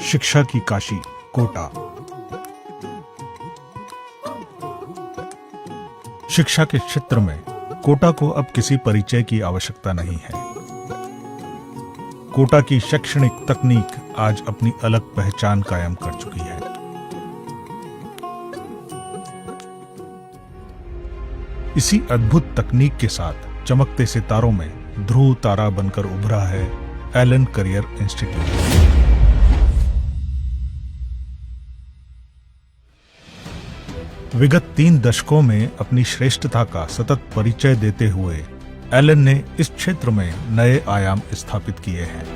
शिक्षा की काशी कोटा। शिक्षा के क्षेत्र में कोटा को अब किसी परिचय की आवश्यकता नहीं है। कोटा की शैक्षणिक तकनीक आज अपनी अलग पहचान कायम कर चुकी है। इसी अद्भुत तकनीक के साथ चमकते सितारों में ध्रुव तारा बनकर उभरा है एलन करियर इंस्टीट्यूट। विगत 3 दशकों में अपनी श्रेष्ठता का सतत परिचय देते हुए एलन ने इस क्षेत्र में नए आयाम स्थापित किए हैं।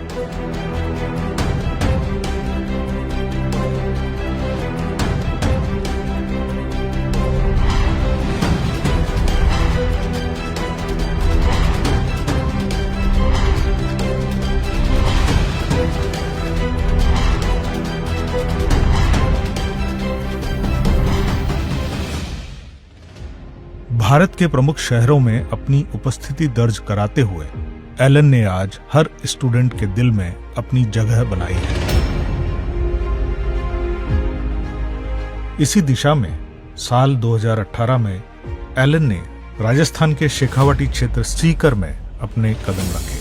भारत के प्रमुख शहरों में अपनी उपस्थिति दर्ज कराते हुए एलन ने आज हर स्टूडेंट के दिल में अपनी जगह बनाई है। इसी दिशा में साल 2018 में एलन ने राजस्थान के शेखावाटी क्षेत्र सीकर में अपने कदम रखे।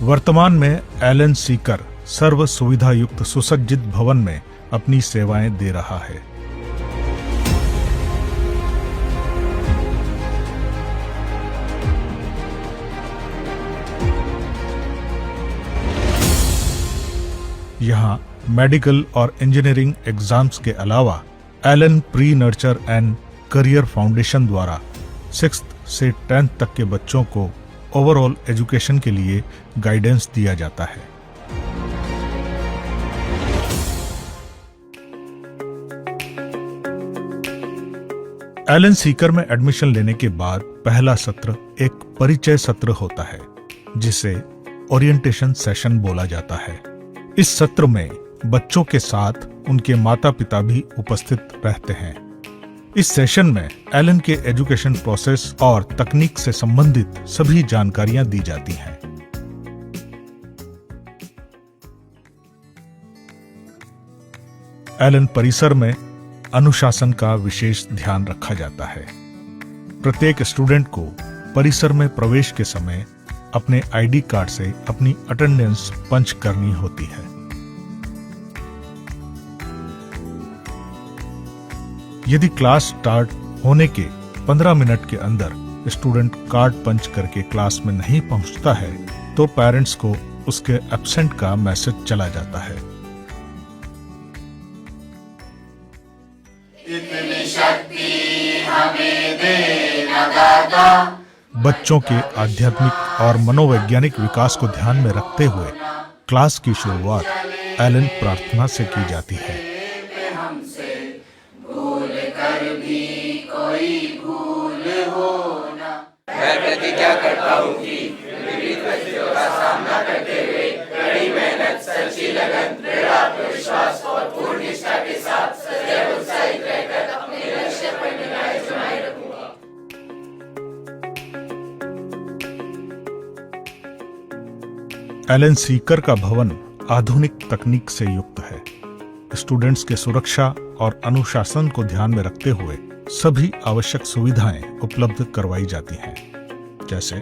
वर्तमान में एलन सीकर सर्व सुविधा युक्त सुसज्जित भवन में अपनी सेवाएं दे रहा है। यहां मेडिकल और इंजीनियरिंग एग्जाम्स के अलावा Allen pre nurture and career foundation द्वारा 6th से 10th तक के बच्चों को ओवरऑल एजुकेशन के लिए गाइडेंस दिया जाता है। एलन सीकर में एडमिशन लेने के बाद पहला सत्र एक परिचय सत्र होता है, जिसे ओरिएंटेशन सेशन बोला जाता है। इस सत्र में बच्चों के साथ उनके माता पिता भी उपस्थित रहते हैं। इस सेशन में एलन के एजुकेशन प्रोसेस और तकनीक से संबंधित सभी जानकारियां दी जाती हैं। एलन परिसर में अनुशासन का विशेष ध्यान रखा जाता है। प्रत्येक स्टूडेंट को परिसर में प्रवेश के समय अपने आईडी कार्ड से अपनी अटेंडेंस पंच करनी होती है। यदि क्लास स्टार्ट होने के 15 मिनट के अंदर स्टूडेंट कार्ड पंच करके क्लास में नहीं पहुंचता है तो पेरेंट्स को उसके एब्सेंट का मैसेज चला जाता है। इतनी शक्ति हमें दे ना दाता। बच्चों के आध्यात्मिक और मनोवैज्ञानिक विकास को ध्यान में रखते हुए क्लास की शुरुआत एलन प्रार्थना से की जाती है। मैं प्रतिज्ञा करता हूँ कि विविध परिस्थितियों का सामना करते हुए कड़ी मेहनत, सच्ची लगन, दृढ़ आत्मविश्वास और पूर्ण निष्ठा के साथ सदैव उत्साहित रहकर अपने लक्ष्य पर निगाहें जमाए रखूंगा। एलन सीकर का भवन आधुनिक तकनीक से युक्त है। स्टूडेंट्स के सुरक्षा और अनुशासन को ध्यान में रखते हुए सभी आवश्यक सुविधाएं उपलब्ध करवाई जाती हैं, जैसे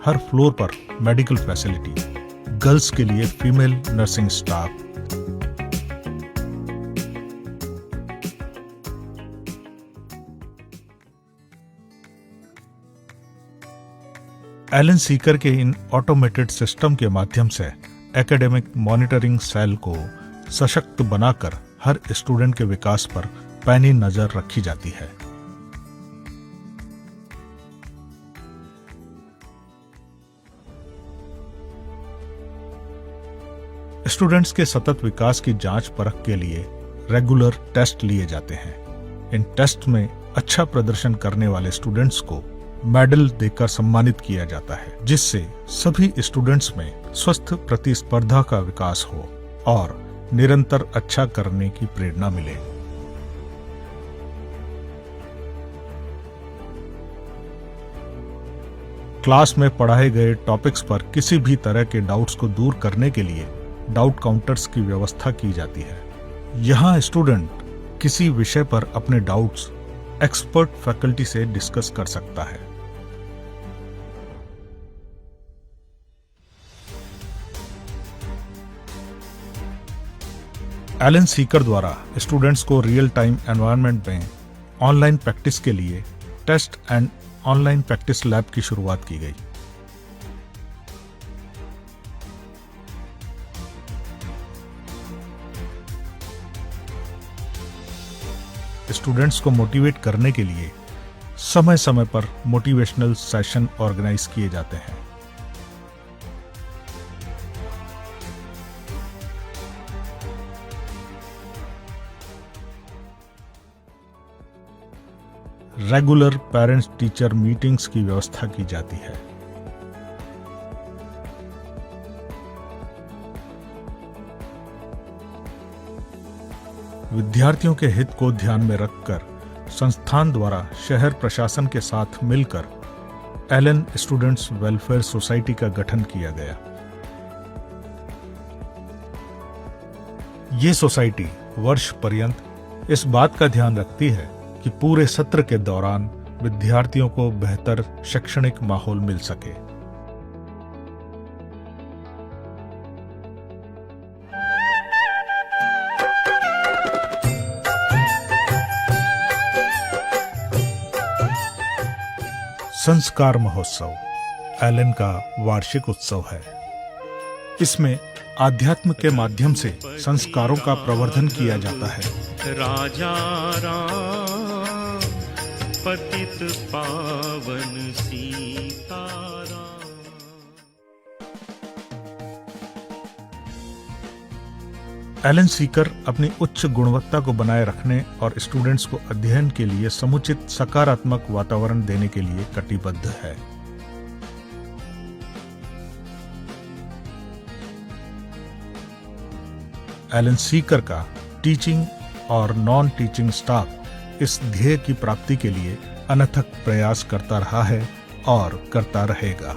हर फ्लोर पर मेडिकल फैसिलिटी, गर्ल्स के लिए female nursing staff, Allen Sikar के इन ऑटोमेटेड सिस्टम के माध्यम से एकेडमिक मॉनिटरिंग सेल को सशक्त बनाकर हर स्टूडेंट के विकास पर पैनी नजर रखी जाती है। स्टूडेंट्स के सतत विकास की जांच परख के लिए रेगुलर टेस्ट लिए जाते हैं। इन टेस्ट में अच्छा प्रदर्शन करने वाले स्टूडेंट्स को मेडल देकर सम्मानित किया जाता है, जिससे सभी स्टूडेंट्स में स्वस्थ प्रतिस्पर्धा का विकास हो और निरंतर अच्छा करने की प्रेरणा मिले। क्लास में पढ़ाए गए टॉपिक्स पर किसी भी तरह के डाउट्स को दूर करने के लिए डाउट काउंटर्स की व्यवस्था की जाती है। यहाँ स्टूडेंट किसी विषय पर अपने डाउट्स एक्सपर्ट फैकल्टी से डिस्कस कर सकता है। एलन सीकर द्वारा स्टूडेंट्स को रियल टाइम एनवायरनमेंट में ऑनलाइन प्रैक्टिस के लिए test and online practice lab की शुरुआत की गई। स्टूडेंट्स को मोटिवेट करने के लिए समय समय पर मोटिवेशनल सेशन ऑर्गेनाइज किए जाते हैं। रेगुलर पेरेंट्स टीचर मीटिंग्स की व्यवस्था की जाती है। विद्यार्थियों के हित को ध्यान में रखकर संस्थान द्वारा शहर प्रशासन के साथ मिलकर एलन स्टूडेंट्स वेलफेयर सोसाइटी का गठन किया गया। ये सोसाइटी वर्ष पर्यंत इस बात का ध्यान रखती है कि पूरे सत्र के दौरान विद्यार्थियों को बेहतर शैक्षणिक माहौल मिल सके। संस्कार महोत्सव एलन का वार्षिक उत्सव है। इसमें आध्यात्म के माध्यम से संस्कारों का प्रवर्धन किया जाता है। राजा राम पतित पावन सीताराम। एलन सीकर अपनी उच्च गुणवत्ता को बनाए रखने और स्टूडेंट्स को अध्ययन के लिए समुचित सकारात्मक वातावरण देने के लिए कटिबद्ध है। एलन सीकर का टीचिंग और नॉन टीचिंग स्टाफ इस ध्येय की प्राप्ति के लिए अनथक प्रयास करता रहा है और करता रहेगा।